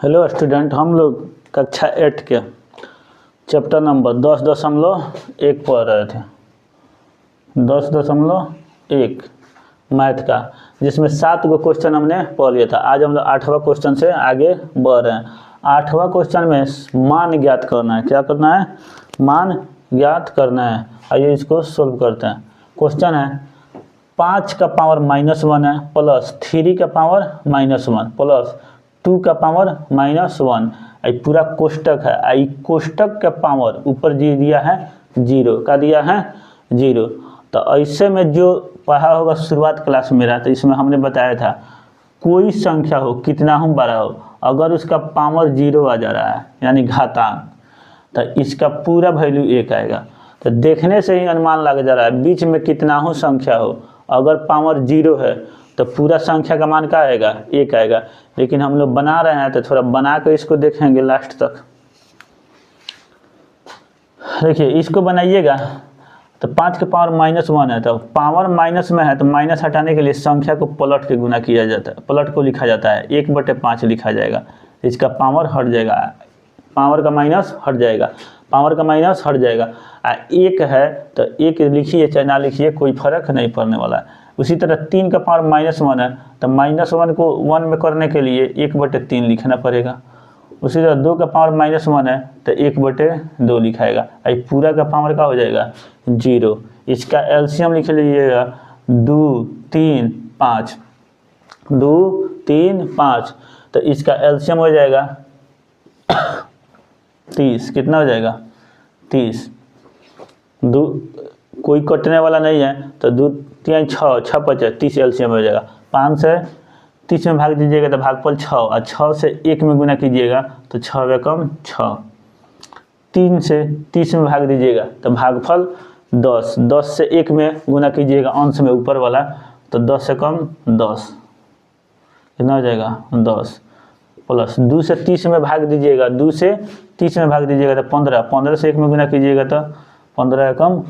Hello student, हम लोग कक्षा 8 के चैप्टर नंबर 10.1 पढ़ रहे थे। 10.1 मैथ का, जिसमें 7 गो क्वेश्चन हमने पढ़ लिया था। आज हम लोग 8वां क्वेश्चन से आगे बढ़ रहे हैं। 8वां क्वेश्चन में मान ज्ञात करना है। क्या करना है? मान ज्ञात करना है। आइए इसको सोल्व करते हैं। क्वेश्चन है 5 का पावर -1 है प्लस 3 का पावर -1 प्लस 2 का पावर -1। आई पूरा कोष्टक है। आई कोष्टक का पावर ऊपर जी दिया है 0 का, दिया है 0। तो ऐसे में जो पढ़ा होगा शुरुआत क्लास में रहा, तो इसमें हमने बताया था कोई संख्या हो, कितना हो बड़ा हो, अगर उसका पावर 0 आ जा रहा है यानी घातांक, तो इसका पूरा वैल्यू 1 आएगा। तो देखने से ही अनुमान लग जा रहा है बीच में कितना हो संख्या हो, अगर पावर 0 है तो पूरा संख्या का मान क्या आएगा? 1 आएगा। लेकिन हम लोग बना रहे हैं तो थोड़ा बना कर इसको देखेंगे लास्ट तक। देखिए इसको बनाइएगा तो 5 के पावर -1 है, तो पावर माइनस में है तो माइनस हटाने के लिए संख्या को पलट के गुना किया जाता है, पलट को लिखा जाता है। 1/5 लिखा जाएगा, इसका पावर हट जाएगा, पावर का माइनस हट जाएगा, पावर का माइनस हट जाएगा। 1 है तो 1 लिखिए चाहे ना लिखिए, कोई फर्क नहीं पड़ने वाला है। उसी तरह 3 का पावर -1 है तो -1 को 1 में करने के लिए 1/3 लिखना पड़ेगा। उसी तरह 2 का पावर -1 है तो 1/2 लिखाएगा। आई पूरा का पावर का हो जाएगा 0। इसका एलसीएम लिख लीजिएगा 2 3 5, 2 3 5। तो इसका एलसीएम हो जाएगा 30। कितना हो जाएगा? 30। दो कोई कटने वाला नहीं है तो 2 3 6 6 5 30 एलसीएम हो जाएगा। 5 से 30 में भाग दीजिएगा तो भागफल 6, और 6 से 1 में गुना कीजिएगा तो 6 एकम 6। 3 से 30 में भाग दीजिएगा तो भागफल 10, 10 से 1 में गुना कीजिएगा अंश में ऊपर वाला तो 10 एकम 10। कितना हो जाएगा? 10 प्लस 2 से 30 में भाग दीजिएगा, 2 से 30 में भाग दीजिएगा तो 15, 15 से 1 में गुना कीजिएगा तो 15 एकम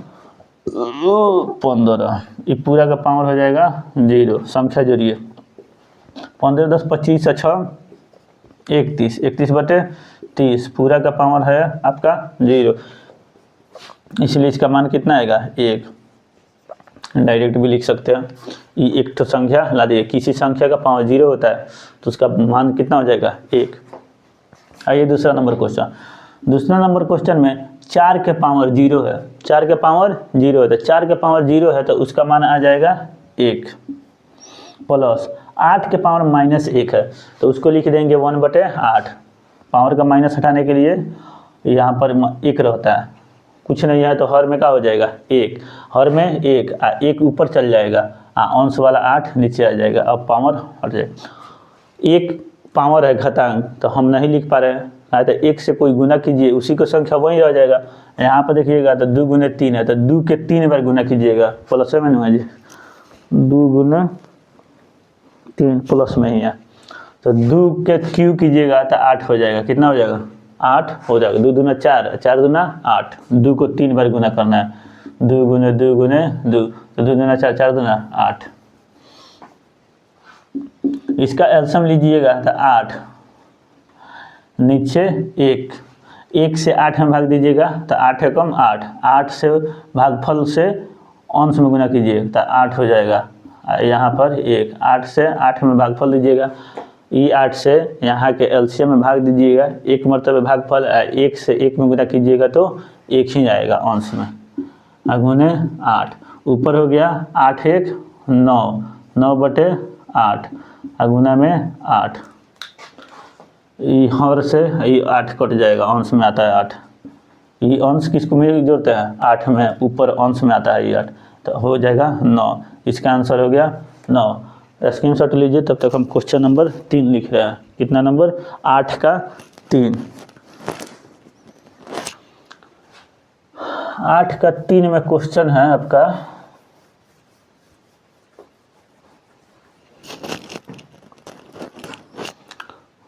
15। ये पूरा का पावर हो जाएगा 0। संख्या जोड़िए 15 10 25 से 6 31, 31/30। पूरा का पावर है आपका 0, इसलिए इसका मान कितना आएगा? 1। डायरेक्ट भी लिख सकते हैं। ये एक तो संख्या ला दिए, किसी संख्या का पावर 0 होता है तो उसका मान कितना हो जाएगा? 1। आइए दूसरा नंबर क्वेश्चन। दूसरा नंबर क्वेश्चन में 4 के पावर 0 है, 4 के पावर 0 है, तो 4 के पावर 0 है तो उसका मान आ जाएगा 1 प्लस 8 के पावर -1 है तो उसको लिख देंगे 1/8। पावर का माइनस हटाने के लिए यहाँ पर 1 रहता है, कुछ नहीं है तो हर में क्या हो जाएगा? 1। हर में 1, 1 ऊपर चल जाएगा, अंश वाला 8 नीचे आ जाएगा। अब पावर हट जाएगा। 1 पावर है घातांक तो हम नहीं लिख पा रहे हैं, तो 1 से कोई गुना कीजिए, उसी को संख्या वही रह जाएगा। यहाँ पर देखिएगा तो 2 × 3 है तो 2 के 3 बार गुना कीजिएगा, प्लस में नहीं है जी, 2 × 3 प्लस में ही है तो 2 के क्यू कीजिएगा तो 8 हो जाएगा। कितना हो जाएगा? 8 हो जाएगा। 2 दूना 4, 4 दूना 8। 2 को 3 बार गुना करना है, 2 × 2 × 2, तो 2 दूना 4, 4 दूना 8। इसका एलसीएम लीजिएगा तो 8, नीचे 1, 1 से 8 में भाग दीजिएगा तो 8 एकम 8, 8 से भागफल से अंश में गुना कीजिए तो 8 हो जाएगा। यहाँ पर 1, 8 से 8 में भागफल दीजिएगा, ई 8 से यहाँ के एलसीएम में भाग दीजिएगा, 1 मरतबे भागफल 1 से 1 में गुना कीजिएगा तो 1 ही आएगा अंश में, गुने 8। ऊपर हो गया 8 1 9, 9/8 गुना में 8। ये हर से ये 8 कट जाएगा, अंश में आता है 8। ये अंश किसको में जोड़ते हैं? 8 में, ऊपर अंश में आता है ये 8, तो हो जाएगा 9। इसका आंसर हो गया 9। स्क्रीनशॉट लीजिए, तब तक हम क्वेश्चन नंबर 3 लिख रहे हैं। कितना नंबर? 8 का 3। 8 का 3 में क्वेश्चन है आपका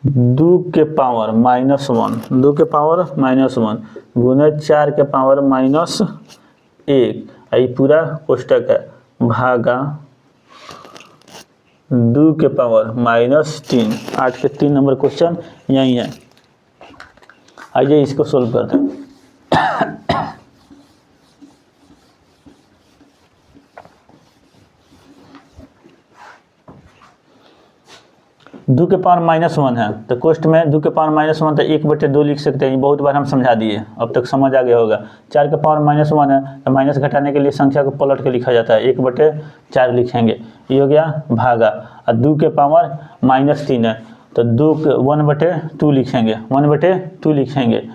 2 के पावर -1, 2 के पावर -1 गुने 4 के पावर -1। ये पूरा कोष्टक है, भागा 2 के पावर -3। 8 के 3 नंबर क्वेश्चन यही है। आइए इसको सोल्व करते हैं। दो के पावर -1 है तो क्वेश्चन में 2 के पावर -1 तो 1/2 लिख सकते हैं। बहुत बार हम समझा दिए, अब तक समझ आ गया होगा। 4 के पावर -1 है तो माइनस घटाने के लिए संख्या को पलट के लिखा जाता है, 1/4 लिखेंगे। ये हो गया भागा। और 2 के पावर -3 है तो 1/2 लिखेंगे, 1/2 लिखेंगे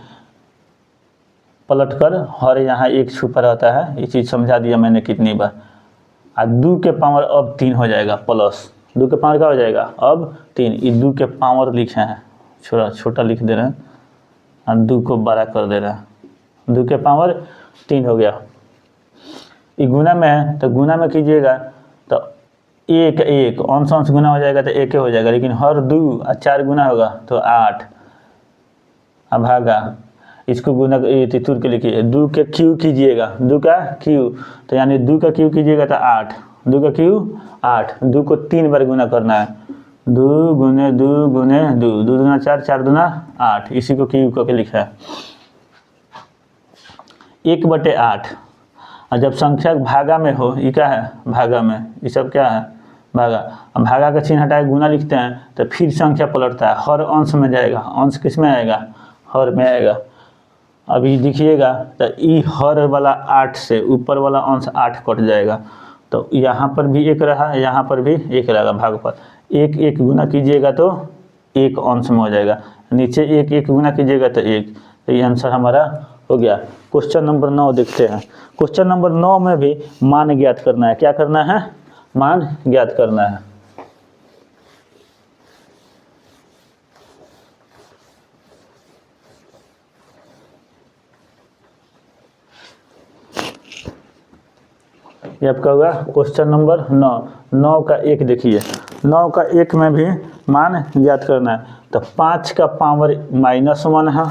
पलट कर। और यहाँ एक छुपा रहता है, ये चीज़ समझा दिया मैंने कितनी बार। और 2 के पावर अब 3 हो जाएगा प्लस 2 के पावर क्या हो जाएगा अब 3। ये 2 के पावर लिखे हैं, छोटा लिख दे रहे हैं और 2 को बड़ा कर दे रहे हैं। 2 के पावर 3 हो गया। ये गुना में है तो गुना में कीजिएगा तो 1 अंश गुना हो जाएगा तो 1 हो जाएगा। लेकिन हर 2 और 4 गुना होगा तो 8। अब भागा इसको गुना तितुर के लिखिए। 2 के क्यू कीजिएगा, 2 का क्यू तो यानी 2 का क्यू कीजिएगा तो 8। 2 का क्यू 8। 2 को 3 बार गुना करना है। 2 गुने 2 गुने 2, 2 दूना 4, 4 दूना 8। इसी को क्यू करके लिखा है 1/8। और जब संख्या भागा में हो, ये क्या है भागा में, ये सब क्या है भागा। अब भागा का चिन्ह हटाए गुना लिखते हैं तो फिर संख्या पलटता है, हर अंश में जाएगा। अंश किस में आएगा हर में आएगा। अभी देखिएगा तो ई हर वाला 8 से ऊपर वाला अंश 8 कट जाएगा तो यहाँ पर भी 1 रहा, यहाँ पर भी 1 रहेगा भाग पर। 1 गुना कीजिएगा तो 1 अंश में हो जाएगा, नीचे 1 गुना कीजिएगा तो 1। तो ये आंसर हमारा हो गया। क्वेश्चन नंबर 9 देखते हैं। क्वेश्चन नंबर 9 में भी मान ज्ञात करना है। क्या करना है मान ज्ञात करना है। ये आपका होगा क्वेश्चन नंबर 9। 9 का 1 देखिए, 9 का 1 में भी मान ज्ञात करना है। तो 5 का पावर -1 है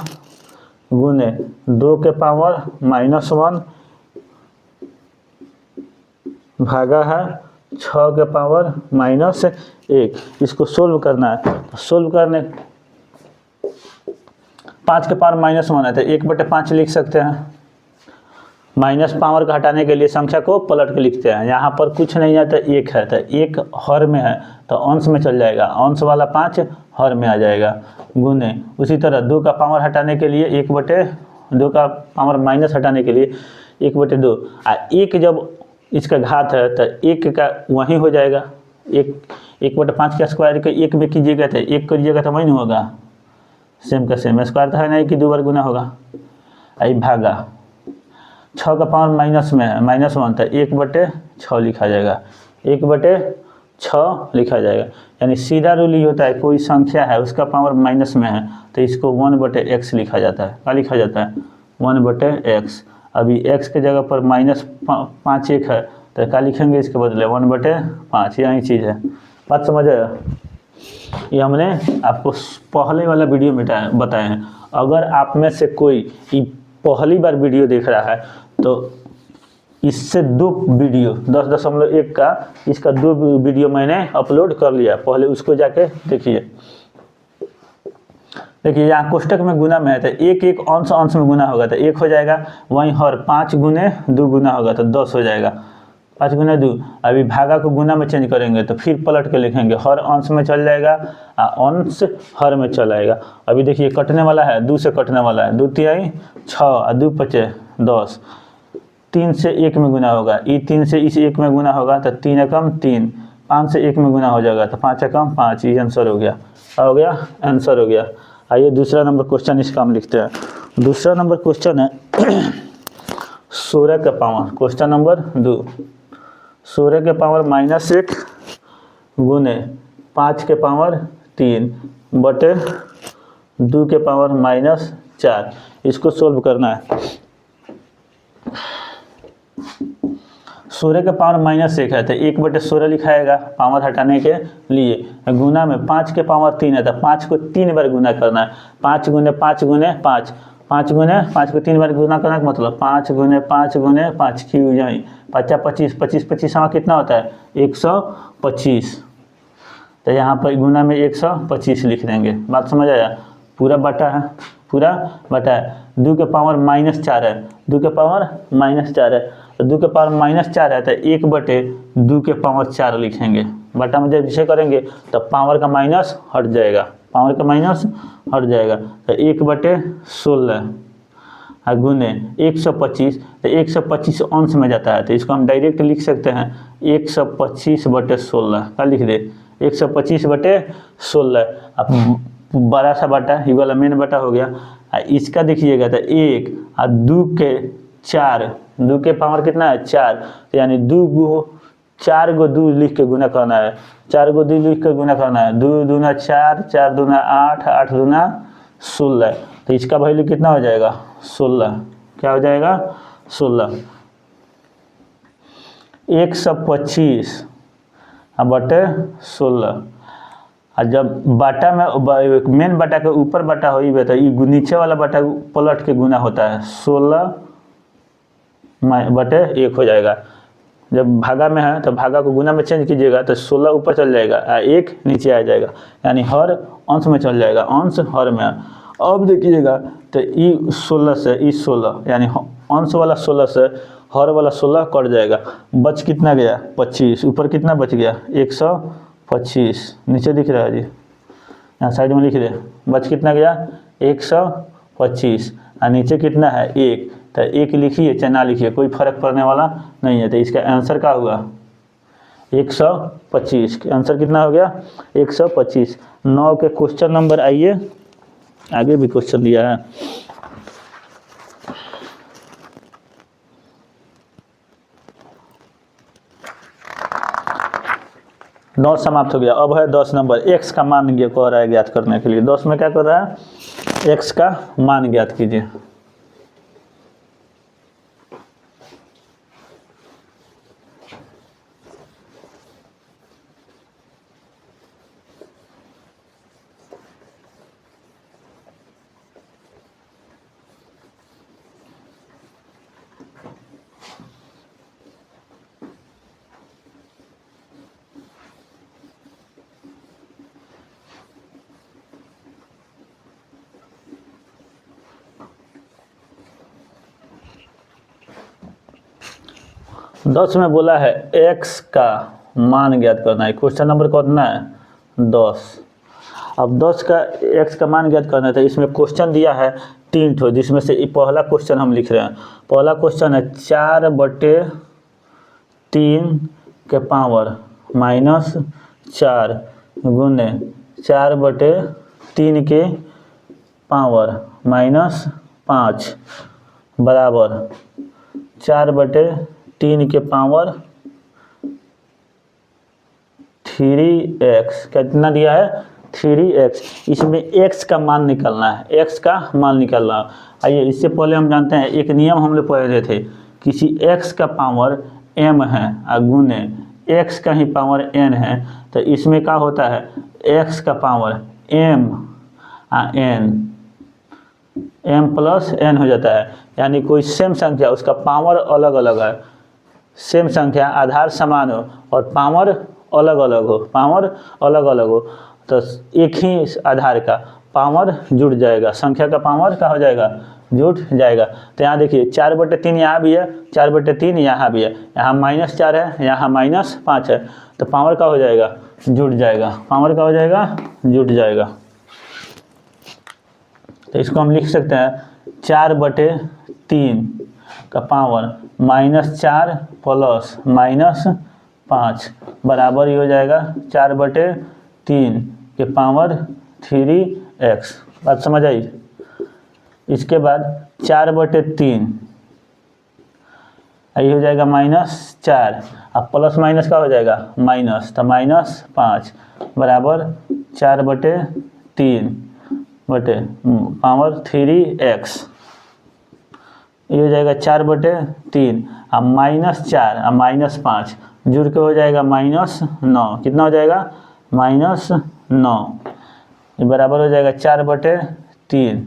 गुने 2 के पावर -1 भागा है 6 के पावर -1। इसको सोल्व करना है। सोल्व करने 5 के पावर -1 है तो 1/5 लिख सकते हैं। माइनस पावर का हटाने के लिए संख्या को पलट के लिखते हैं। यहाँ पर कुछ नहीं है तो 1 है तो 1 हर में है तो अंश में चल जाएगा, अंश वाला 5 हर में आ जाएगा गुने। उसी तरह 2 का पावर हटाने के लिए 1/2 का पावर माइनस हटाने के लिए 1/2। 1 जब इसका घात है तो 1 का वहीं हो जाएगा। 1/5 का स्क्वायर के 1 में कीजिएगा तो 1 करिएगा तो वहीं नहीं होगा, सेम का सेम। स्क्वायर तो है नहीं कि 2 बार गुना होगा। आई भागा 6 का पावर माइनस में है -1 तो 1/6 लिखा जाएगा, 1/6 लिखा जाएगा। यानी सीधा रूल ये होता है कोई संख्या है उसका पावर माइनस में है तो इसको 1/x लिखा जाता है। क्या लिखा जाता है 1/x। अभी x के जगह पर -5 1 है तो क्या लिखेंगे इसके बदले 1/5। यही चीज़ है, बात समझ आया। ये हमने आपको पहले वाला वीडियो में बताए हैं। अगर आप में से कोई पहली बार वीडियो देख रहा है तो इससे 2 वीडियो 10.1 का इसका 2 वीडियो मैंने अपलोड कर लिया, पहले उसको जाके देखिए। देखिए यहाँ कोष्टक में गुना में है तो 1 अंश में गुना होगा तो 1 हो जाएगा। वहीं हर 5 गुने 2 गुना होगा तो 10 हो जाएगा, 5 गुना 2। अभी भागा को गुना में चेंज करेंगे तो फिर पलट के लिखेंगे, हर अंश में चल जाएगा अंश हर में चल आएगा। अभी देखिए कटने वाला है, 2 से कटने वाला है, 2 तिहाई 6 और 2 पचे 10। 3 से 1 में गुना होगा, ये 3 से इस 1 में गुना होगा तो 3 एकम 3। 5 से 1 में गुना हो जाएगा तो 5 एकम 5। ये आंसर हो गया, हो गया आंसर हो गया। आइए दूसरा नंबर क्वेश्चन इसका हम लिखते हैं। दूसरा नंबर क्वेश्चन है 16 का पावर। क्वेश्चन नंबर 2, 16 के पावर -1 गुने 5 के पावर 3 बटे 2 के पावर -4। इसको सोल्व करना है। 16 के पावर -1 है तो 1/16 लिखाएगा पावर हटाने के लिए। गुना में 5 के पावर 3 है तो 5 को 3 बार गुना करना है। 5 गुने 5 गुने 5, 5 गुने 5 को 3 बार गुना करना का मतलब 5 गुने 5 गुने 5 क्यों जाए 5 25 25 25 कितना होता है 125। तो यहाँ पर गुना में 125 लिख देंगे। बात समझ आया? पूरा बटा है, पूरा बटा है। 2 के पावर -4 है, 2 के पावर -4 है, तो 2 के पावर -4 है तो 1/2 के पावर 4 लिखेंगे। बटा में जब इसे करेंगे तो पावर का माइनस हट जाएगा, पावर का माइनस हट जाएगा, तो 1/16 गुने 125, तो 125 अंश में जाता है, तो इसको हम डायरेक्ट लिख सकते हैं 125/16। क्या लिख दे? 125/16। अब बड़ा सा बटा, ये वाला मेन बटा हो गया। इसका देखिएगा तो 1 और 2 के 4, 2 के पावर कितना है? 4, तो यानी 4 गो 2 लिख के गुना करना है, 4 गो 2 लिख के गुना करना है। 2 दूना 4, 4 दूना 8, 8 दूना 16, तो इसका वैल्यू कितना हो जाएगा? 16। क्या हो जाएगा? 16। 125 बटे 16। और जब बाटा में मेन बाटा के ऊपर बाटा हो तो नीचे वाला बाटा पलट के गुना होता है, 16/1 हो जाएगा। जब भागा में है तो भागा को गुना में चेंज कीजिएगा तो 16 ऊपर चल जाएगा और 1 नीचे आ जाएगा, यानी हर अंश में चल जाएगा, अंश हर में। अब देखिएगा तो ई 16 से ई 16, यानी अंश वाला 16 से हर वाला 16 कट जाएगा। बच कितना गया? 25। ऊपर कितना बच गया? 125। नीचे दिख रहा है जी, यहाँ साइड में लिख दे। बच कितना गया? 125। और नीचे कितना है? 1। तो 1 लिखिए चाहे ना लिखिए, कोई फर्क पड़ने वाला नहीं है। तो इसका आंसर क्या हुआ? 125। आंसर कितना हो गया? 125। 9 के क्वेश्चन नंबर आइए, आगे भी क्वेश्चन दिया है। नौ समाप्त हो गया। अब है 10 नंबर। x का मान कह रहा है ज्ञात करने के लिए। 10 में क्या कर रहा है? x का मान ज्ञात कीजिए। दस में बोला है x का मान ज्ञात करना है। क्वेश्चन नंबर कितना है? 10। अब 10 का x का मान ज्ञात करना है, तो इसमें क्वेश्चन दिया है 3 ठो, जिसमें से पहला क्वेश्चन हम लिख रहे हैं। पहला क्वेश्चन है 4/3 के पावर -4 गुने 4/3 के पावर -5 बराबर 4/3 के पावर 3x। कितना दिया है? 3x। इसमें x का मान निकालना है, x का मान निकालना। आइए, इससे पहले हम जानते हैं एक नियम हम लोग पढ़े थे, किसी x का पावर m है और गुने x का ही पावर n है, तो इसमें क्या होता है? x का power m m plus n हो जाता है। यानी कोई सेम संख्या, उसका पावर अलग अलग है, सेम संख्या आधार समान हो और पावर अलग अलग हो, पावर अलग अलग हो, तो एक ही आधार का पावर जुड़ जाएगा, संख्या का पावर क्या हो जाएगा? जुड़ जाएगा। तो यहाँ देखिए 4/3 यहाँ भी है, 4/3 यहाँ भी है, यहाँ -4 है, यहाँ -5 है, तो पावर का हो जाएगा? जुड़ जाएगा। पावर का हो जाएगा? जुड़ जाएगा। तो इसको हम लिख सकते हैं 4/3 का पावर -4 प्लस -5 बराबर ही हो जाएगा 4/3 के पावर 3x। बात समझ आई? इसके बाद 4/3 ये हो जाएगा -4, अब प्लस माइनस का हो जाएगा माइनस, तो -5 बराबर 4/3 बटे पावर 3x। ये हो जाएगा 4/3 अब -4 अब -5 जुड़ के हो जाएगा -9। कितना हो जाएगा? -9। ये बराबर हो जाएगा 4/3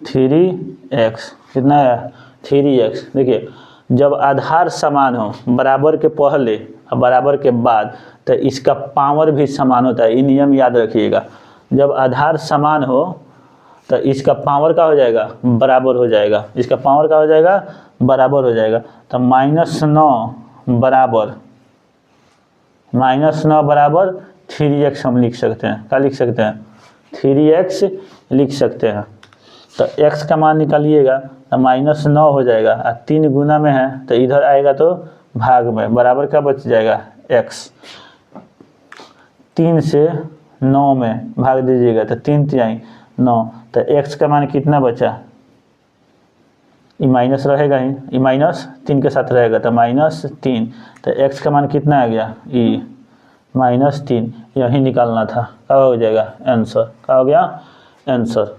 3x। कितना है? 3x। देखिए, जब आधार समान हो, बराबर के पहले बराबर के बाद तो इसका पावर भी समान होता है। ये नियम याद रखिएगा, जब आधार समान हो तो इसका पावर का हो जाएगा बराबर हो जाएगा, इसका पावर का हो जाएगा बराबर हो जाएगा। तो -9 बराबर -9 बराबर 3x हम लिख सकते हैं। क्या लिख सकते हैं? 3x लिख सकते हैं। तो x का मान निकालिएगा तो -9 हो जाएगा, और 3 गुना में है तो इधर आएगा तो भाग में, बराबर का बच जाएगा x। 3 से 9 में भाग दीजिएगा तो 3 तिहाई 9, तो x का मान कितना बचा? ये माइनस रहेगा ही, ये -3 के साथ रहेगा तो -3, तो x का मान कितना आ गया? ये -3, यही निकालना था। क्या हो जाएगा? आंसर। क्या हो गया? आंसर।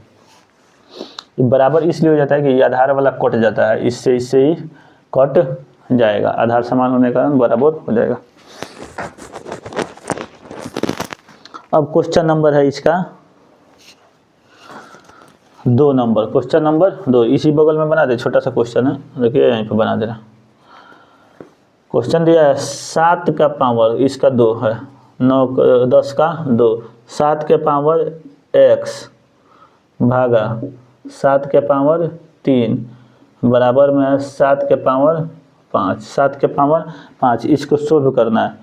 बराबर इसलिए हो जाता है कि ये आधार वाला कट जाता है, इससे ही कट जाएगा, आधार समान होने का बराबर हो जाएगा। अब क्वेश्चन नंबर है इसका 2 नंबर, क्वेश्चन नंबर 2 इसी बगल में बना दे, छोटा सा क्वेश्चन है, देखिए यहीं पे बना देना। क्वेश्चन दिया है 7 का पावर, इसका 2 है, 10 का 2, 7 के पावर x भागा 7 के पावर 3 बराबर में 7 के पावर 5, 7 के पावर 5। इसको सोल्व करना है,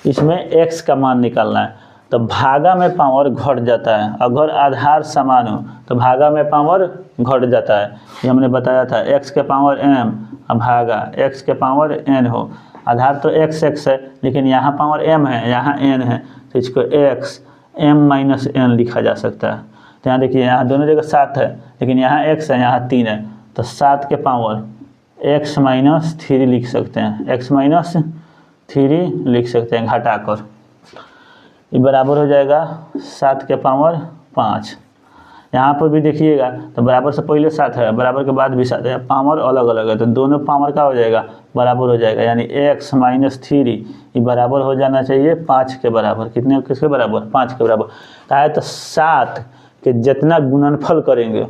इसमें x का मान निकालना है। तो भागा में पावर घट जाता है, अगर आधार समान हो तो भागा में पावर घट जाता है। ये हमने बताया था, x के पावर m भागा x के पावर n हो, आधार तो x है लेकिन यहाँ पावर m है, यहाँ n है, तो इसको x m-n लिखा जा सकता है। तो यहाँ देखिए, यहाँ दोनों जगह 7 है लेकिन यहाँ x है, यहाँ 3 है, तो 7 के पावर x-3 लिख सकते हैं, x-3 लिख सकते हैं घटाकर। ये बराबर हो जाएगा 7 के पावर 5। यहाँ पर भी देखिएगा तो बराबर से पहले 7 है, बराबर के बाद भी 7 है, पावर अलग अलग है तो दोनों पावर का हो जाएगा बराबर हो जाएगा, यानी x-3 ये बराबर हो जाना चाहिए 5 के बराबर। कितने किसके बराबर? 5 के बराबर। कहा है तो 7 के जितना गुणनफल करेंगे,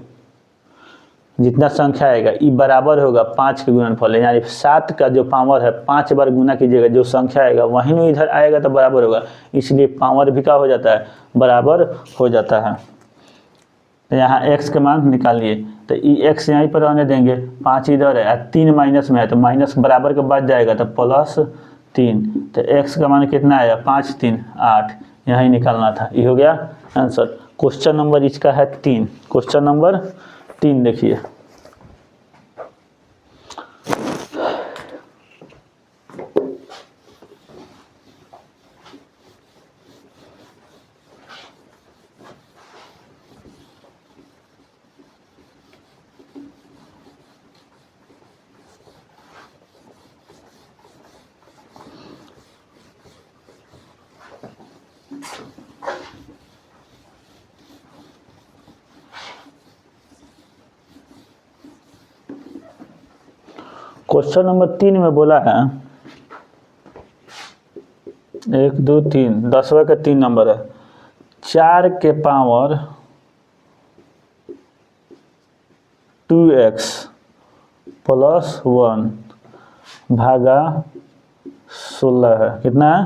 जितना संख्या आएगा ये बराबर होगा 5 के गुणनफल, यानी 7 का जो पावर है 5 बार गुना कीजिएगा, जो संख्या आएगा वहीं में इधर आएगा तो बराबर होगा, इसलिए पावर भी क्या हो जाता है? बराबर हो जाता है। तो यहाँ x के मान निकालिए, तो ये x यहीं पर रहने देंगे, 5 इधर है, 3 माइनस में है तो माइनस बराबर के बाद जाएगा तो +3, तो x का मान कितना आया? 5 3 8, यहीं निकालना था। ये हो गया आंसर। क्वेश्चन नंबर इसका है 3, क्वेश्चन नंबर 3 देखिए। क्वेश्चन नंबर 3 में बोला है 1 2 3, 10वां का 3 नंबर है, 4 के पावर 2x + 1 भागा 16 है, कितना है?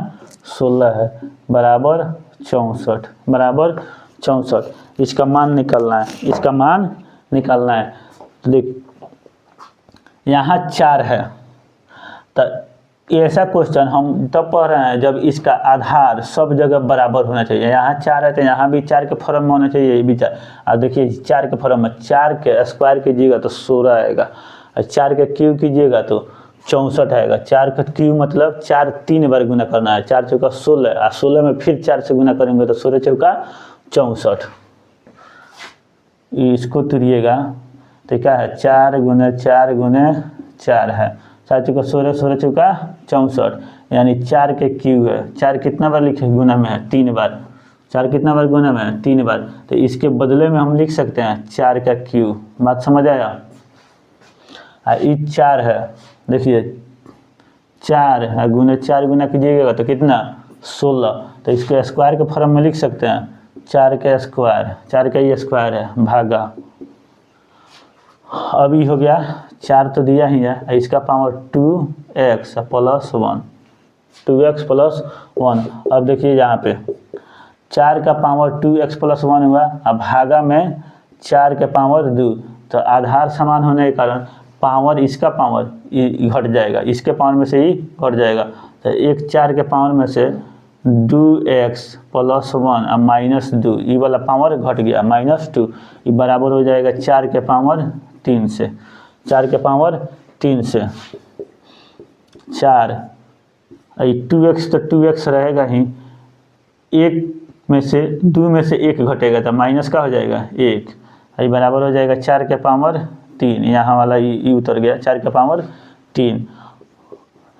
16 है, बराबर 64, बराबर 64। इसका मान निकालना है, इसका मान निकालना है। तो देख यहाँ 4 है, तो ऐसा क्वेश्चन हम तब पढ़ रहे हैं जब इसका आधार सब जगह बराबर होना चाहिए। यहाँ 4 है तो यहाँ भी 4 के फॉर्म में होना चाहिए, ये भी 4। अब देखिए 4 के फॉर्म में 4 के स्क्वायर कीजिएगा तो 16 आएगा, और 4 के क्यूब कीजिएगा तो 64 आएगा। 4 का क्यूब मतलब 4 3 बार गुना करना है, 4 चौका 16, और 16 में फिर 4 से गुना करेंगे तो 16 चौका 64। इसको तुरिएगा तो क्या है? 4 गुने 4 गुने 4 है, 4 चौका 16, 16 चौका 64, यानी 4 के क्यूब है। 4 कितना बार लिखे? गुना में है 3 बार, 4 कितना बार गुना में है? 3 बार, तो इसके बदले में हम लिख सकते हैं 4 का क्यूब। बात समझ आया? ये 4 है, देखिए 4 है, गुने 4 गुना कीजिएगा तो कितना? 16, तो इसके स्क्वायर के फॉर्म में लिख सकते हैं 4 का स्क्वायर, 4 का ये स्क्वायर है, भागा। अभी हो गया 4 तो दिया ही है, इसका पावर 2x + 1, 2x प्लस 1। अब देखिए यहाँ पे 4 का पावर 2x प्लस 1 हुआ, अब भागा में 4 के पावर 2, तो आधार समान होने के कारण पावर इसका पावर घट जाएगा, इसके पावर में से ही घट जाएगा। तो एक 4 के पावर में से 2x प्लस 1 अब माइनस 2, ये वाला पावर घट गया -2, ये बराबर हो जाएगा 4 के पावर 3 से। 4 के पावर 3 से 4, 2x तो 2x रहेगा ही, एक में से 2 में से 1 घटेगा तो माइनस का हो जाएगा 1, ये बराबर हो जाएगा 4 के पावर 3, यहाँ वाला ये उतर गया 4 के पावर 3।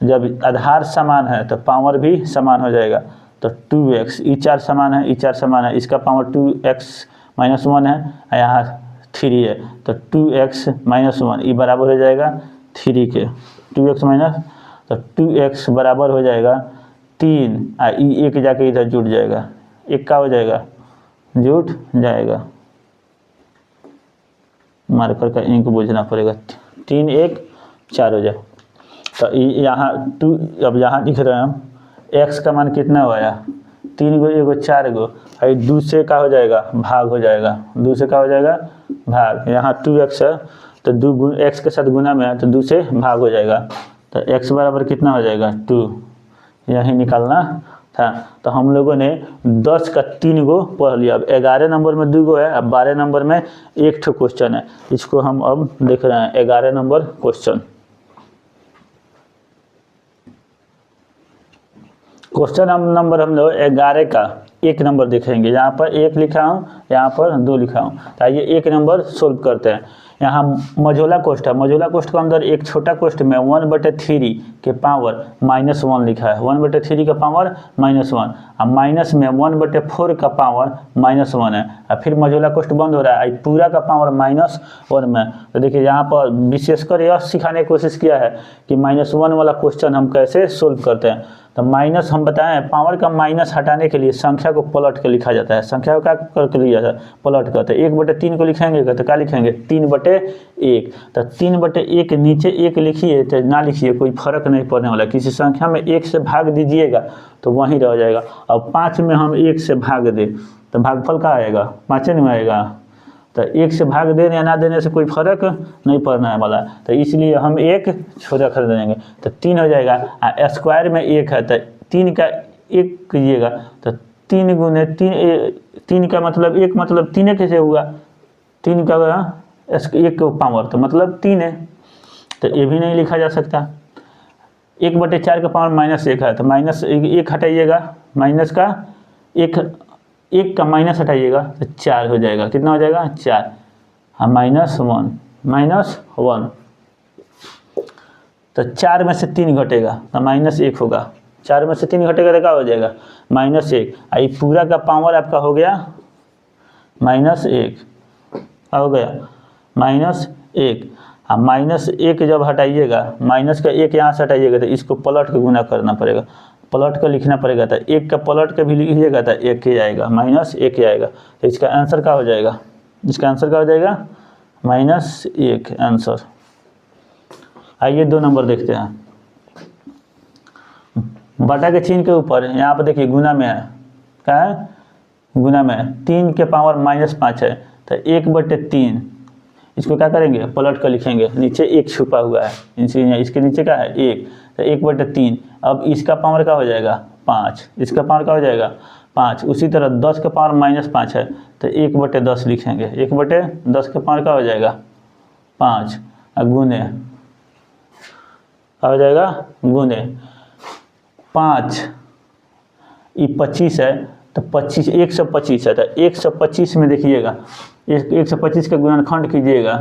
जब आधार समान है तो पावर भी समान हो जाएगा, तो 2x, ये 4 समान है, ये 4 समान है, इसका पावर 2x माइनस 1 है, यहाँ 3 है, तो 2x माइनस 1 ये बराबर हो जाएगा 3 के, 2x माइनस, तो 2x बराबर हो जाएगा 3, ये एक जाके इधर जुड़ जाएगा, एक का हो जाएगा जुट जाएगा, मार्कर का इंक बुझना पड़ेगा, 3 1 4 हो जाए। तो यहाँ 2, अब यहाँ लिख रहे हैं हम x का मान कितना हुआ, 3 गो 1 गो 4 गो, 2 से का हो जाएगा भाग हो जाएगा, 2 से का हो जाएगा भाग, यहाँ 2x है तो 2 x के साथ गुना में है तो 2 से भाग हो जाएगा, तो x बराबर कितना हो जाएगा 2, यही निकालना था। तो हम लोगों ने 10 का 3 गो पढ़ लिया, अब 11 नंबर में 2 गो है, अब 12 नंबर में एक ठो क्वेश्चन है, इसको हम अब देख रहे हैं 11 नंबर क्वेश्चन। क्वेश्चन नंबर हम लोग 11 का 1 नंबर देखेंगे, यहाँ पर 1 लिखा हूँ, यहाँ पर 2 लिखा हूँ, तो आइए 1 नंबर सोल्व करते हैं। यहाँ मझोला कोष्ठ है, मझोला कोष्ठ के अंदर एक छोटा कोष्ठ में 1/3 के पावर -1 लिखा है, 1/3 का पावर -1, अब माइनस में 1/4 का पावर -1 है, और फिर मझोला कोष्ठ बंद हो रहा है, पूरा का पावर -1 में। तो देखिए यहाँ पर विशेषकर यह सिखाने की कोशिश किया है कि -1 वाला क्वेश्चन हम कैसे सोल्व करते हैं। तो माइनस हम बताएं, पावर का माइनस हटाने के लिए संख्या को पलट के लिखा जाता है, संख्या को क्या करके लिया जाता है पलट करते हैं। 1/3 को लिखेंगे तो क्या लिखेंगे 3/1, तो 3/1 नीचे 1 लिखिए तो ना लिखिए, कोई फर्क नहीं पड़ने वाला, किसी संख्या में 1 से भाग दीजिएगा तो वहीं रह जाएगा। अब 5 में हम 1 से भाग दें तो भागफल का आएगा 5 में आएगा, तो 1 से भाग देने या ना देने से कोई फर्क नहीं पड़ने वाला, तो इसलिए हम 1 छोटा कर देंगे तो 3 हो जाएगा। स्क्वायर में 1 है तो 3 का 1 कीजिएगा तो 3 गुने 3 का मतलब 1 मतलब 3 कैसे हुआ, 3 का 1 पावर तो मतलब 3 है, तो ये भी नहीं लिखा जा सकता। 1/4 का पावर -1 है तो -1 हटाइएगा, माइनस का 1 का माइनस हटाइएगा तो 4 हो जाएगा, कितना हो जाएगा 4, हाँ -1 तो 4 में से 3 घटेगा तो -1 होगा, 4 में से 3 घटेगा तो क्या हो जाएगा -1, ये पूरा का पावर आपका हो गया -1, हो गया -1। हाँ -1 जब हटाइएगा, माइनस का 1 यहाँ से हटाइएगा तो इसको पलट के गुना करना पड़ेगा, पलट कर लिखना पड़ेगा, तो 1 का पलट के भी लिखिएगा तो 1 ही आएगा, -1 ही आएगा, तो इसका आंसर क्या हो जाएगा, इसका आंसर क्या हो जाएगा -1 आंसर। आइए 2 नंबर देखते हैं। बटा के चिन्ह के ऊपर यहाँ पर देखिए गुना में है, क्या है गुना में है, 3 के पावर -5 है तो 1/3, इसको क्या करेंगे पलट कर लिखेंगे, नीचे 1 छुपा हुआ है, इसके नीचे क्या है 1, तो 1/3। अब इसका पावर क्या हो जाएगा 5, इसका पावर क्या हो जाएगा 5। उसी तरह 10 का पावर -5 है तो 1/10 लिखेंगे, 1/10 का पावर क्या हो जाएगा 5, गुने क्या हो जाएगा गुने 5, ये 25 है तो 25 125 है तो 125 में देखिएगा 125 का गुणनखंड कीजिएगा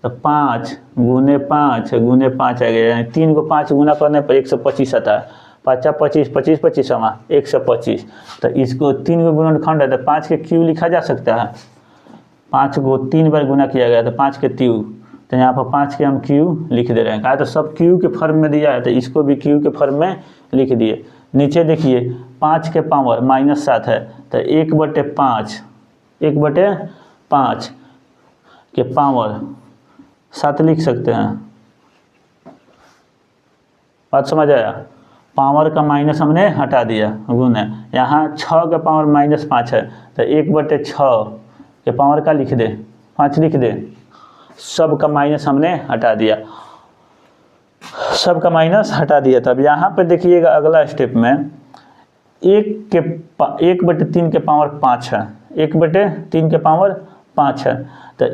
तो 5 गुने 5 गुने 5 आ गया, यानी 3 को 5 गुना करने पर 125 आता है, 5 25 25 25 125, तो इसको 3 को गुणनखंड है तो 5 के क्यू लिखा जा सकता है, 5 को 3 बार गुना किया गया तो 5 के क्यू, तो यहाँ पर 5 के हम क्यू लिख दे रहे हैं, कहा तो सब क्यू के फॉर्म में दिया है तो इसको भी क्यू के फॉर्म में लिख दिए। नीचे देखिए 5 के पावर -7 है तो 1/5 के पावर 7 लिख सकते हैं, बात समझ आया, पावर का माइनस हमने हटा दिया, गुना यहाँ 6 का पावर -5 है तो 1/6 के पावर का लिख दे, 5 लिख दे, सब का माइनस हमने हटा दिया, सब का माइनस हटा दिया। तब यहाँ पे देखिएगा अगला स्टेप में 1/3 के पावर 5 है, 1/3 के पावर 5 है तो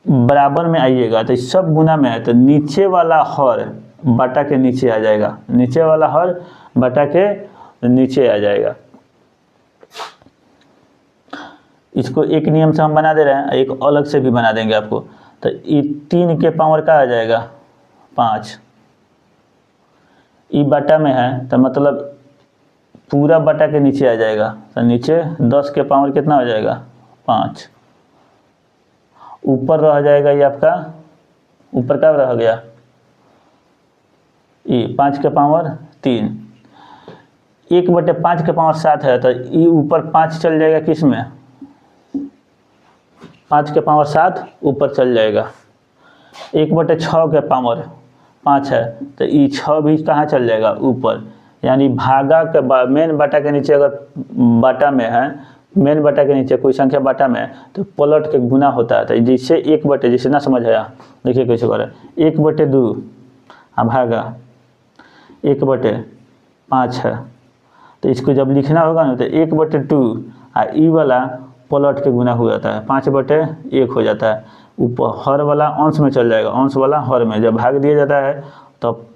बराबर में आइएगा तो सब गुना में है तो नीचे वाला हर बटा के नीचे आ जाएगा, नीचे वाला हर बटा के नीचे आ जाएगा। इसको एक नियम से हम बना दे रहे हैं, एक अलग से भी बना देंगे आपको। तो ये 3 के पावर का आ जाएगा 5, ई बटा में है तो मतलब पूरा बटा के नीचे आ जाएगा तो नीचे 10 के पावर कितना हो जाएगा 5, ऊपर रह जाएगा ये आपका, ऊपर क्या रह गया ये 5 के पावर 3, 1/5 के पावर 7 है तो ये ऊपर 5 चल जाएगा, किस में 5 के पावर 7 ऊपर चल जाएगा। 1/6 के पावर 5 है तो ये 6 भी कहाँ चल जाएगा ऊपर, यानी भागा के मेन बटा के नीचे अगर बटा में है, मेन बटा के नीचे कोई संख्या बटा में है तो पलट के गुना होता है। तो जिससे 1/, जिसे ना समझ आया देखिए कैसे कर रहे हैं, 1/2 भागा 1/5 है तो इसको जब लिखना होगा ना तो 1/2 और ई वाला पलट के गुना हो जाता है, 5/1 हो जाता है, ऊपर हर वाला अंश में चल जाएगा, अंश वाला हर में जब भाग दिया जाता है तो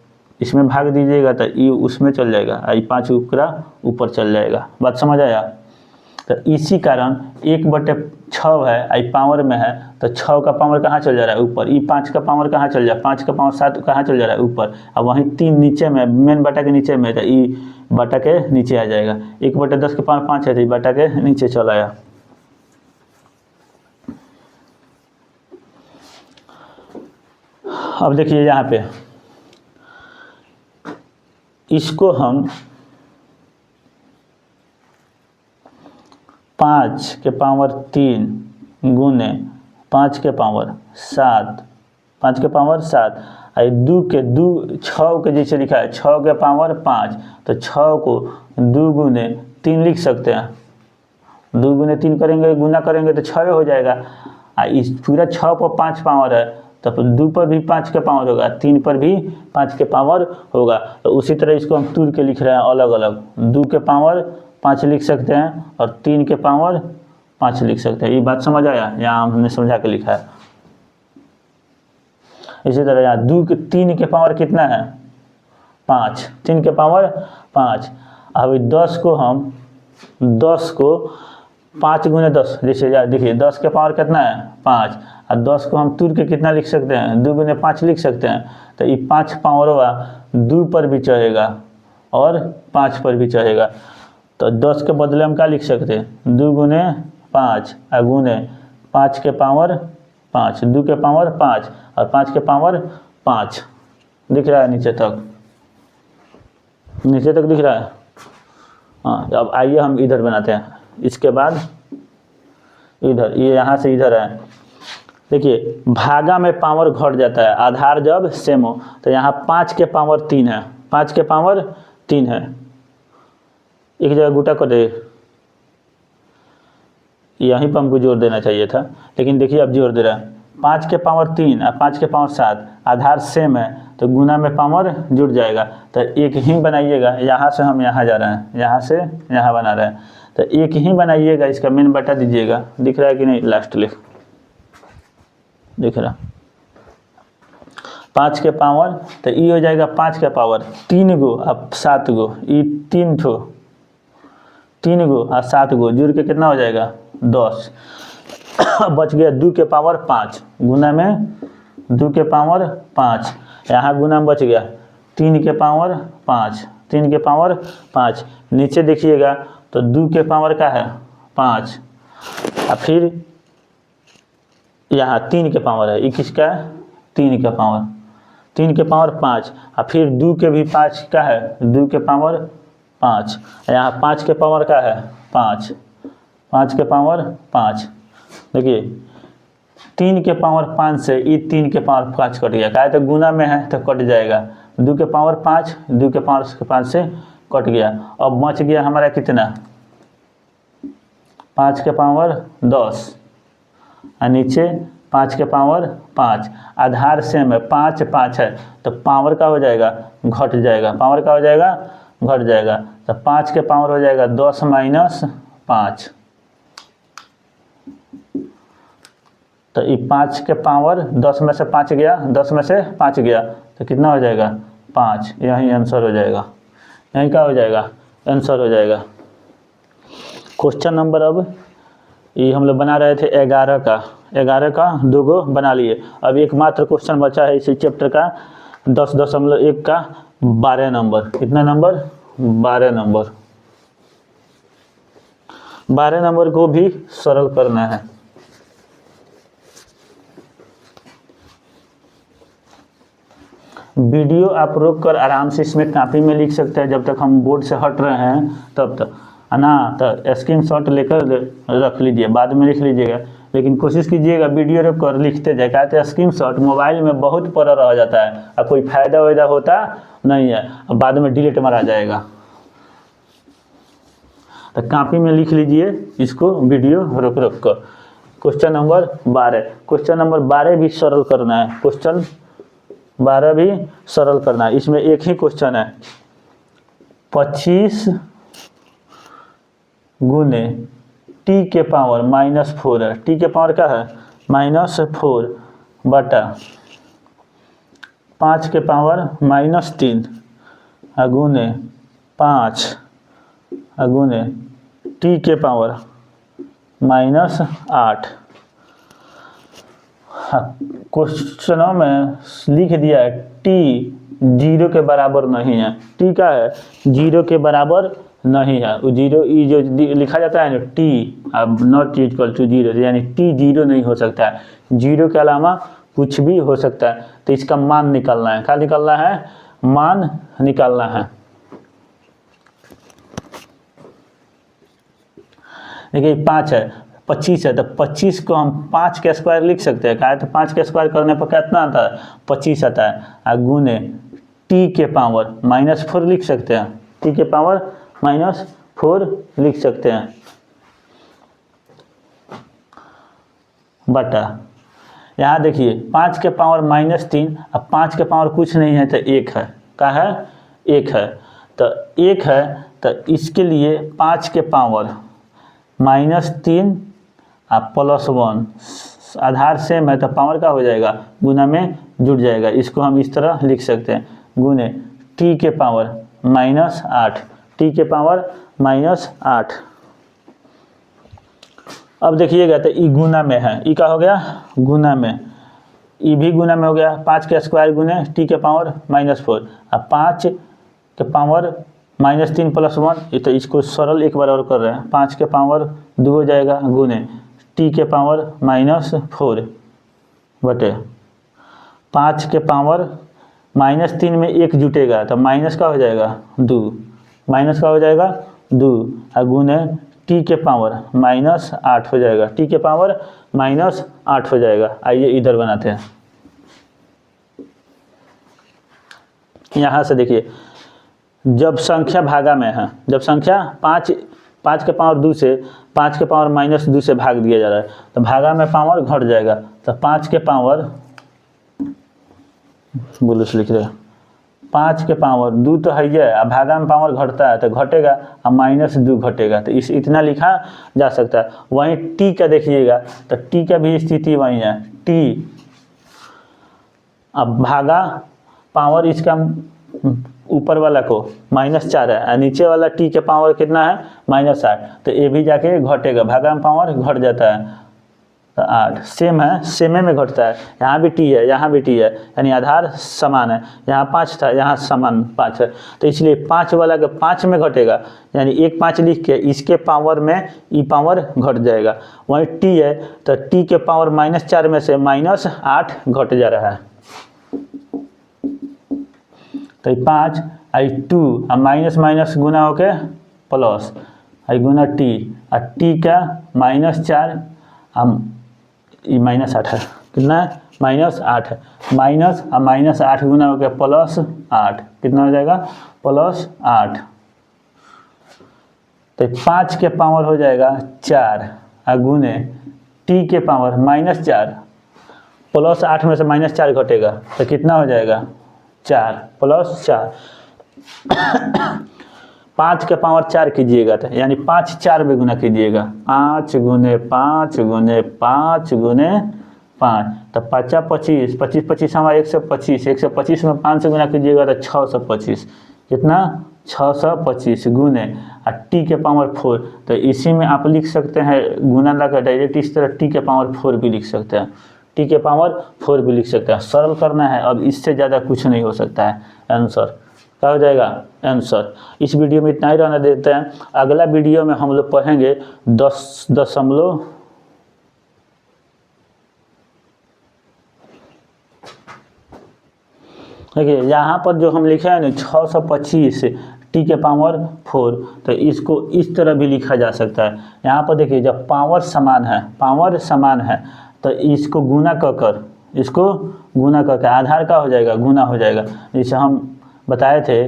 इसमें भाग दीजिएगा तो ई उसमें चल जाएगा, आई 5 ऊपर चल जाएगा। बात समझ आया। तो इसी कारण 1/6 है, आई पावर में है तो 6 का पावर कहाँ चल जा रहा है ऊपर, ई 5 का पावर कहाँ चल जा रहा है, 5 का पावर 7 कहाँ चल जा रहा है ऊपर, अब वहीं 3 नीचे में मेन बटा के नीचे में तो ई बटा के नीचे आ जाएगा। 1/10 के पावर 5 है तो ई बटा के नीचे चल आया। अब देखिए यहाँ पे इसको हम 5 के पावर 3 गुने 5 के पावर 7, 5 के पावर 7 और 6 के जैसे लिखा है 6 के पावर 5 तो 6 को 2 गुने 3 लिख सकते हैं, 2 गुने 3 करेंगे गुना करेंगे तो 6 हो जाएगा। इस पूरा 6 पर 5 पावर है तो 2 पर भी 5 के पावर होगा, 3 पर भी 5 के पावर होगा। तो उसी तरह इसको हम तोड़ के लिख रहे हैं अलग अलग, 2 के पावर 5 लिख सकते हैं और 3 के पावर 5 लिख सकते हैं। ये बात समझ आया, यहाँ हमने समझा के लिखा है। इसी तरह यहाँ 3 के पावर कितना है 5, 3 के पावर 5। अब 10 को हम 5 गुने 10 जैसे देखिए 10 के पावर कितना है 5 और 10 को हम तोड़ के कितना लिख सकते हैं 2 गुने 5 लिख सकते हैं। तो ये 5 पावर हुआ 2 पर भी चढ़ेगा और 5 पर भी चढ़ेगा। तो 10 के बदले हम क्या लिख सकते हैं 2 गुने 5 और गुने 5 के पावर 5, 2 के पावर 5 और 5 के पावर 5 दिख रहा है नीचे तक, नीचे तक दिख रहा है। हाँ अब आइए हम इधर बनाते हैं। इसके बाद इधर ये यहाँ से इधर है, देखिए भागा में पावर घट जाता है, आधार जब सेम हो तो यहाँ 5 के पावर 3 है, 5 के पावर 3 है, एक जगह गुटा कर दे, यहीं पर हमको जोर देना चाहिए था लेकिन देखिए अब जोर दे रहा है। 5 के पावर 3 और 5 के पावर 7 आधार सेम है तो गुना में पावर जुड़ जाएगा। तो एक ही बनाइएगा, यहाँ से हम यहाँ जा रहे हैं, यहाँ से यहाँ बना रहे हैं तो एक ही बनाइएगा, इसका मेन बटा दीजिएगा। दिख रहा है कि नहीं, लास्ट लिख दिख रहा 5 के पावर तो ये हो जाएगा 5 के पावर 3 गो अब 7 गो, ये 3 गो और 7 गो जुड़ के कितना हो जाएगा 10 बच गया 2 के पावर 5 गुना में 2 के पावर 5, यहाँ गुना में बच गया 3 के पावर 5, 3 के पावर 5 नीचे देखिएगा तो 2 के पावर का है 5 और फिर यहाँ 3 के पावर है, ये किसका है 3 के पावर, 3 के पावर 5 और फिर 2 के भी 5 का है 2 के पावर 5, यहाँ 5 के पावर का है 5, 5 के पावर 5। देखिए 3 के पावर 5 से ये 3 के पावर 5 कट गया, क्या है तो गुना में है तो कट जाएगा, 2 के पावर 5, 2 के पावर 5 से कट गया। अब बच गया हमारा कितना, 5 के पावर 10 और नीचे 5 के पावर 5। आधार सेम है, 5 5 है, तो पावर का हो जाएगा घट जाएगा, पावर का हो जाएगा घट जाएगा। तो 5 के पावर हो जाएगा 10 माइनस 5। तो ये 5 के पावर 10 में से 5 गया, 10 में से 5 गया, तो कितना हो जाएगा 5। यही आंसर हो जाएगा, यही क्या हो जाएगा आंसर हो जाएगा। क्वेश्चन नंबर, अब ये हम लोग बना रहे थे 11 का, 11 का 2 गो बना लिए। अब एकमात्र क्वेश्चन बचा है इसी चैप्टर का 10.1 का 12 नंबर। कितना नंबर, 12 नंबर। 12 नंबर को भी सरल करना है। वीडियो आप रोक कर आराम से इसमें कॉपी में लिख सकते हैं, जब तक हम बोर्ड से हट रहे हैं तब तक, है ना। तो स्क्रीनशॉट लेकर रख लीजिए, बाद में लिख लीजिएगा, लेकिन कोशिश कीजिएगा वीडियो रोक कर लिखते जाए। कहते हैं स्क्रीनशॉट मोबाइल में बहुत पड़ा रह जाता है और कोई फायदा वायदा होता नहीं है, अब बाद में डिलीट मारा जाएगा। तो कॉपी में लिख लीजिए इसको, वीडियो रोक रोक कर। क्वेश्चन नंबर 12, क्वेश्चन नंबर 12 भी सरल करना है, क्वेश्चन 12 भी सरल करना है। इसमें एक ही क्वेश्चन है, 25 गुने टी के पावर -4 है। टी के पावर क्या है -4 बटा 5 के पावर -3 गुने 5 गुने टी के पावर -8। क्वेश्चनों में लिख दिया है टी 0 के बराबर नहीं है। टी क्या है 0 के बराबर नहीं है, वो 0 ई जो लिखा जाता है ना टी अब नॉट इक्वल टू 0, यानी टी 0 नहीं हो सकता है, 0 के अलावा कुछ भी हो सकता है। तो इसका मान निकालना है, क्या निकालना है, मान निकालना है। देखिए 5 है, 25 है, तो 25 को हम 5 के स्क्वायर लिख सकते हैं। क्या है, तो 5 के स्क्वायर करने पर कितना आता है 25 आता है, और गुने टी के पावर -4 लिख सकते हैं, टी के पावर -4 लिख सकते हैं, बटा यहाँ देखिए 5 के पावर -3, अब 5 के पावर कुछ नहीं है तो 1 है, क्या है 1 है, तो 1 है, तो इसके लिए 5 के पावर -3 और +1 आधार सेम है, तो पावर का हो जाएगा गुना में जुड़ जाएगा। इसको हम इस तरह लिख सकते हैं, गुने टी के पावर -8, टी के पावर -8। अब देखिएगा तो ई गुना में है, ई का हो गया गुना में, ई भी गुना में हो गया, 5 के स्क्वायर गुने टी के पावर -4, अब 5 के पावर -3 +1, तो इसको सरल एक बार और कर रहे हैं, 5 के पावर 2 हो जाएगा गुने टी के पावर -4 बटे 5 के पावर -3 में 1 जुटेगा तो माइनस का हो जाएगा 2, माइनस का हो जाएगा 2 और गुने टी के पावर -8 हो जाएगा, टी के पावर -8 हो जाएगा। आइए इधर बनाते हैं, यहाँ से देखिए जब संख्या भागा में है, जब संख्या 5 के पावर 2 से 5 के पावर -2 से भाग दिया जा रहा है, तो भागा में पावर घट जाएगा, तो 5 के पावर बोलो से लिख रहे हैं 5 के पावर 2 तो है ही है, अब भागा में पावर घटता है तो घटेगा और -2 घटेगा, तो इस इतना लिखा जा सकता है। वहीं टी का देखिएगा तो टी का भी स्थिति वही है, टी अब भागा पावर इसका ऊपर वाला को -4 है और नीचे वाला टी के पावर कितना है -8, तो ये भी जाके घटेगा, भागा में पावर घट जाता है, तो 8 सेम है, सेमे में घटता है, यहाँ भी टी है यहाँ भी टी है, यानी आधार समान है, यहाँ 5 था यहाँ समान 5 है, तो इसलिए 5 वाला के 5 में घटेगा, यानी 1 5 लिख के इसके पावर में ई पावर घट जाएगा। वहीं टी है तो टी के पावर -4 में से -8 घट जा रहा है, तो 5 आई 2 और माइनस गुना होके प्लस आई गुना टी और टी का -4 हम ये -8 है, कितना है -8 है, माइनस और -8 गुना हो गया 8, कितना हो जाएगा +8। तो 5 के पावर हो जाएगा 4 गुने t के पावर -4, +8 में से -4 घटेगा तो कितना हो जाएगा 4 +4। 5 के पावर 4 कीजिएगा तो यानी 5 4 में गुना कीजिएगा, 5 गुने 5 गुने 5 गुने 5, तो 5 25, 25 25 हमारा 125, 125 में 5 से गुना कीजिएगा तो 625, कितना 625 गुने t के पावर 4। तो इसी में आप लिख सकते हैं गुना लगा डायरेक्ट, इस तरह t के पावर 4 भी लिख सकते हैं, t के पावर 4 भी लिख सकते हैं। सरल करना है, अब इससे ज़्यादा कुछ नहीं हो सकता है। आंसर क्या हो जाएगा आंसर। इस वीडियो में इतना ही रहने देते हैं, अगला वीडियो में हम लोग पढ़ेंगे 10 देखिए यहाँ पर जो हम लिखे हैं ना 625 t के पावर 4, तो इसको इस तरह भी लिखा जा सकता है। यहाँ पर देखिए जब पावर समान है तो इसको गुना कर आधार का हो जाएगा, गुना हो जाएगा। जैसे हम बताए थे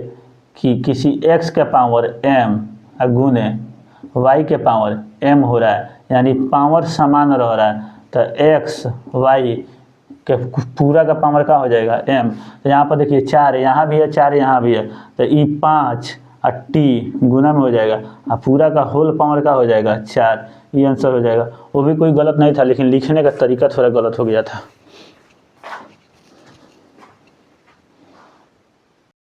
कि किसी x के पावर m गुने y के पावर m हो रहा है, यानी पावर समान रह रहा है, तो x y के पूरा का पावर का हो जाएगा m। तो यहाँ पर देखिए 4 यहाँ भी है, 4 यहाँ भी है, तो ये 5 और t गुना में हो जाएगा और पूरा का होल पावर का हो जाएगा 4। ये आंसर हो जाएगा। वो भी कोई गलत नहीं था, लेकिन लिखने का तरीका थोड़ा गलत हो गया था।